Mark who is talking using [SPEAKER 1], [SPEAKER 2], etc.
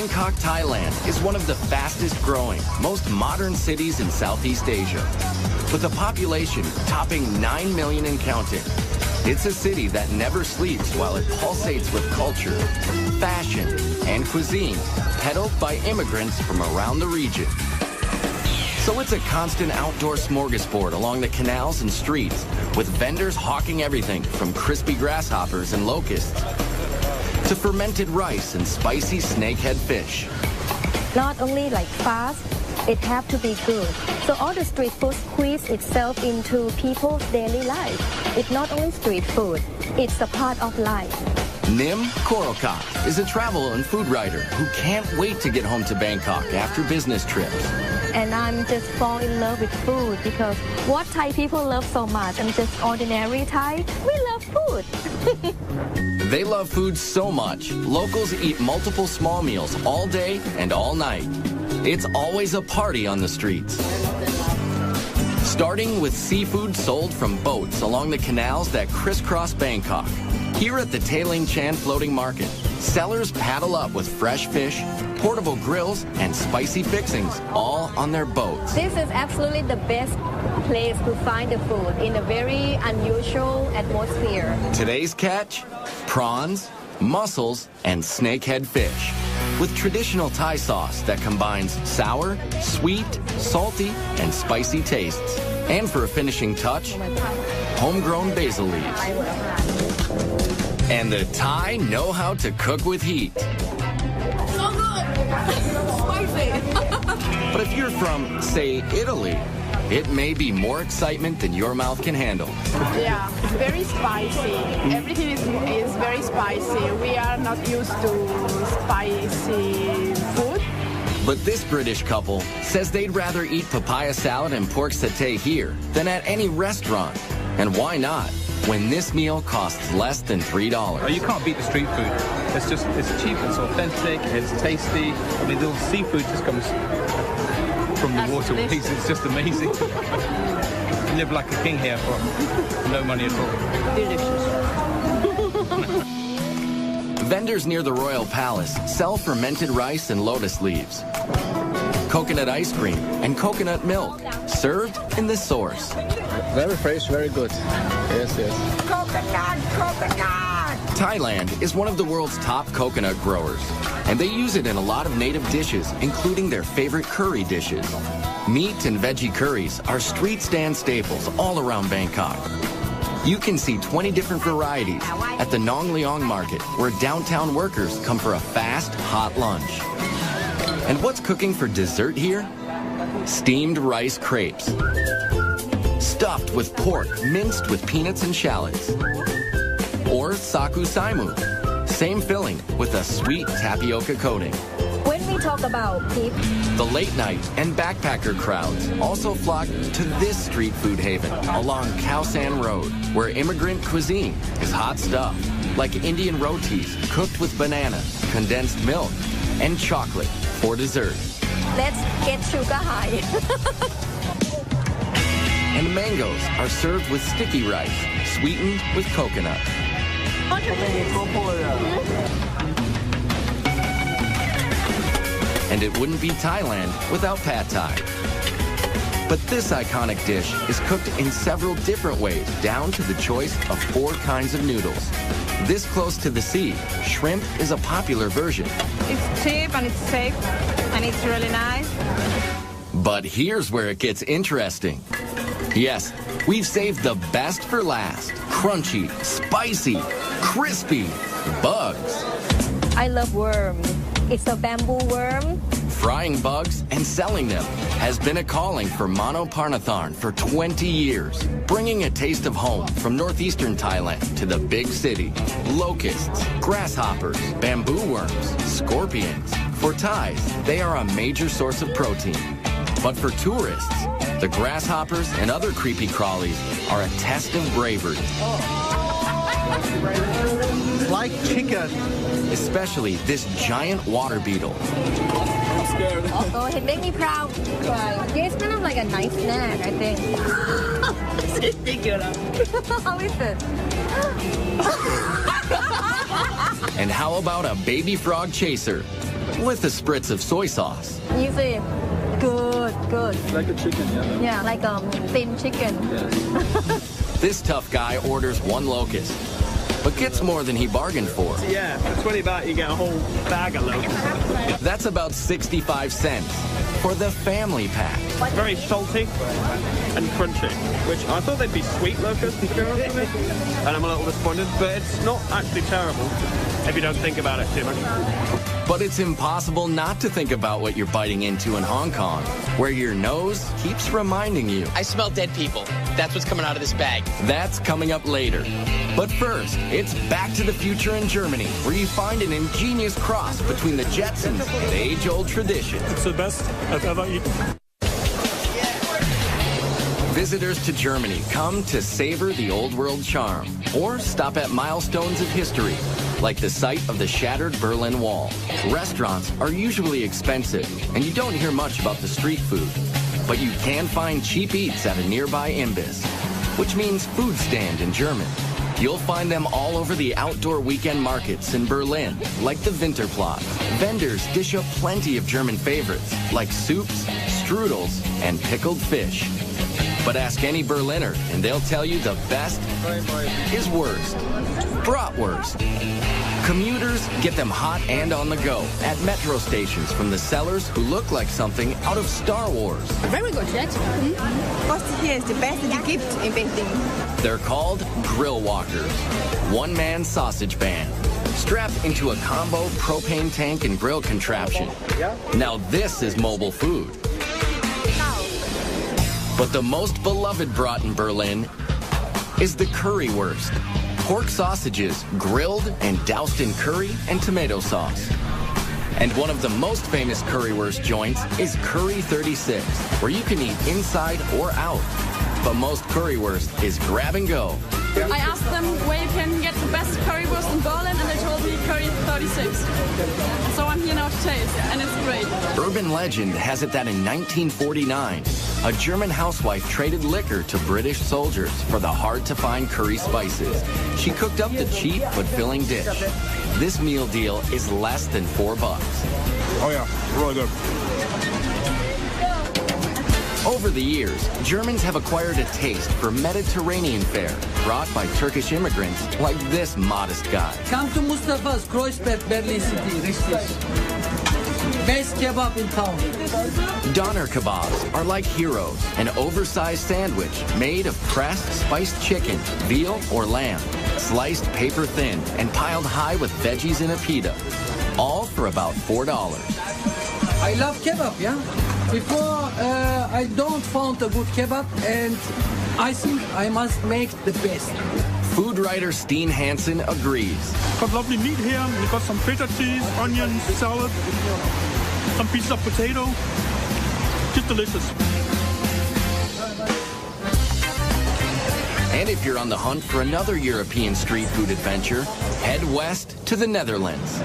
[SPEAKER 1] Bangkok, Thailand is one of the fastest growing, most modern cities in Southeast Asia. With a population topping 9 million and counting, it's a city that never sleeps while it pulsates with culture, fashion, and cuisine, peddled by immigrants from around the region. So it's a constant outdoor smorgasbord along the canals and streets, with vendors hawking everything from crispy grasshoppers and locusts to fermented rice and spicy snakehead fish.
[SPEAKER 2] Not only like fast, it have to be good. So all the street food squeeze itself into people's daily life. It's not only street food, it's a part of life.
[SPEAKER 1] Nim Korokat is a travel and food writer who can't wait to get home to Bangkok after business trips.
[SPEAKER 2] And I'm just fall in love with food because what Thai people love so much, I'm just ordinary Thai. We love food.
[SPEAKER 1] They love food so much, locals eat multiple small meals all day and all night. It's always a party on the streets. Starting with seafood sold from boats along the canals that crisscross Bangkok. Here at the Tailing Chan Floating Market, sellers paddle up with fresh fish, portable grills, and spicy fixings, all on their boats.
[SPEAKER 2] This is absolutely the best place to find the food in a very unusual atmosphere.
[SPEAKER 1] Today's catch? Prawns, mussels, and snakehead fish, with traditional Thai sauce that combines sour, sweet, salty, and spicy tastes. And for a finishing touch, homegrown basil leaves. And the Thai know how to cook with heat.
[SPEAKER 3] So good! Spicy!
[SPEAKER 1] But if you're from, say, Italy, it may be more excitement than your mouth can handle.
[SPEAKER 3] Yeah, it's very spicy. Everything is very spicy. We are not used to spicy food.
[SPEAKER 1] But this British couple says they'd rather eat papaya salad and pork satay here than at any restaurant. And why not, when this meal costs less than $3?
[SPEAKER 4] Oh, you can't beat the street food. It's cheap, it's authentic, it's tasty. I mean, the seafood just comes from the waterways. It's just amazing. You live like a king here for no money at all.
[SPEAKER 3] Delicious.
[SPEAKER 1] Vendors near the Royal Palace sell fermented rice and lotus leaves, coconut ice cream, and coconut milk, served in the source.
[SPEAKER 5] Very fresh, very good. Yes, yes.
[SPEAKER 3] Coconut, coconut!
[SPEAKER 1] Thailand is one of the world's top coconut growers, and they use it in a lot of native dishes, including their favorite curry dishes. Meat and veggie curries are street stand staples all around Bangkok. You can see 20 different varieties at the Nong Leong Market, where downtown workers come for a fast, hot lunch. And what's cooking for dessert here? Steamed rice crepes, stuffed with pork minced with peanuts and shallots. Or saku saimu, same filling with a sweet tapioca coating.
[SPEAKER 2] When we talk about people,
[SPEAKER 1] The late night and backpacker crowds also flock to this street food haven along Khao San Road, where immigrant cuisine is hot stuff, like Indian rotis cooked with banana, condensed milk, and chocolate for dessert.
[SPEAKER 2] let's get sugar high.
[SPEAKER 1] And mangoes are served with sticky rice, sweetened with coconut. And it wouldn't be Thailand without pad thai. But this iconic dish is cooked in several different ways, down to the choice of 4 kinds of noodles. This close to the sea, shrimp is a popular version.
[SPEAKER 3] It's cheap and it's safe and it's really nice.
[SPEAKER 1] But here's where it gets interesting. Yes, we've saved the best for last. Crunchy, spicy, crispy, bugs.
[SPEAKER 2] I love worm. It's a bamboo worm.
[SPEAKER 1] Frying bugs and selling them has been a calling for Mano Parnatharn for 20 years, bringing a taste of home from northeastern Thailand to the big city. Locusts, grasshoppers, bamboo worms, scorpions. For Thais, they are a major source of protein. But for tourists, the grasshoppers and other creepy crawlies are a test of bravery.
[SPEAKER 5] It's like chicken.
[SPEAKER 1] Especially this giant water beetle.
[SPEAKER 5] I'm scared.
[SPEAKER 2] Oh, it made me proud. Yeah, it's kind of like a nice snack, I think. How is it?
[SPEAKER 1] And how about a baby frog chaser? with a spritz of soy sauce.
[SPEAKER 2] You see, good.
[SPEAKER 5] Like a chicken, yeah.
[SPEAKER 2] Yeah, like thin chicken.
[SPEAKER 5] Yes.
[SPEAKER 1] This tough guy orders one locust, but gets more than he bargained for.
[SPEAKER 6] Yeah, for 20 baht you get a whole bag of locusts.
[SPEAKER 1] That's about 65 cents for the family pack.
[SPEAKER 6] Very salty and crunchy, which I thought they'd be sweet locusts, to be honest with you. And I'm a little disappointed, but it's not actually terrible if you don't think about it too much.
[SPEAKER 1] But it's impossible not to think about what you're biting into in Hong Kong, where your nose keeps reminding you.
[SPEAKER 7] I smell dead people. That's what's coming out of this bag.
[SPEAKER 1] That's coming up later. But first, it's Back to the Future in Germany, where you find an ingenious cross between the Jetsons and age-old traditions.
[SPEAKER 8] It's the best I've ever eaten.
[SPEAKER 1] Visitors to Germany come to savor the old world charm or stop at milestones of history, like the site of the shattered Berlin Wall. Restaurants are usually expensive, and you don't hear much about the street food. But you can find cheap eats at a nearby Imbiss, which means food stand in German. You'll find them all over the outdoor weekend markets in Berlin, like the Winterplatz. Vendors dish up plenty of German favorites, like soups, strudels, and pickled fish. But ask any Berliner, and they'll tell you the best is worst. Bratwurst. Commuters get them hot and on the go at metro stations from the sellers who look like something out of Star Wars.
[SPEAKER 9] Very good, right? What here is the best gift inventing.
[SPEAKER 1] They're called grill walkers, one-man sausage band, strapped into a combo propane tank and grill contraption. Now this is mobile food. But the most beloved brat in Berlin is the currywurst. Pork sausages grilled and doused in curry and tomato sauce. And one of the most famous currywurst joints is Curry 36, where you can eat inside or out. But most currywurst is grab and go.
[SPEAKER 10] I asked them where you can get the best currywurst in Berlin, and they told me Curry 36. So I'm here now to taste, and it's great.
[SPEAKER 1] Urban legend has it that in 1949, a German housewife traded liquor to British soldiers for the hard-to-find curry spices. She cooked up the cheap but filling dish. This meal deal is less than $4.
[SPEAKER 8] Oh yeah, really good.
[SPEAKER 1] Over the years, Germans have acquired a taste for Mediterranean fare brought by Turkish immigrants like this modest guy.
[SPEAKER 11] Come to Mustafa's Kreuzberg, Berlin City, richtig. Best kebab in town.
[SPEAKER 1] Doner kebabs are like heroes, an oversized sandwich made of pressed spiced chicken, veal, or lamb, sliced paper thin and piled high with veggies in a pita, all for about $4.
[SPEAKER 11] I love kebab, yeah? Before, I don't found a good kebab, and I think I must make the best.
[SPEAKER 1] Food writer Steen Hansen agrees.
[SPEAKER 8] Got lovely meat here. We got some feta cheese, onions, salad, some pieces of potato. Just delicious.
[SPEAKER 1] And if you're on the hunt for another European street food adventure, head west to the Netherlands.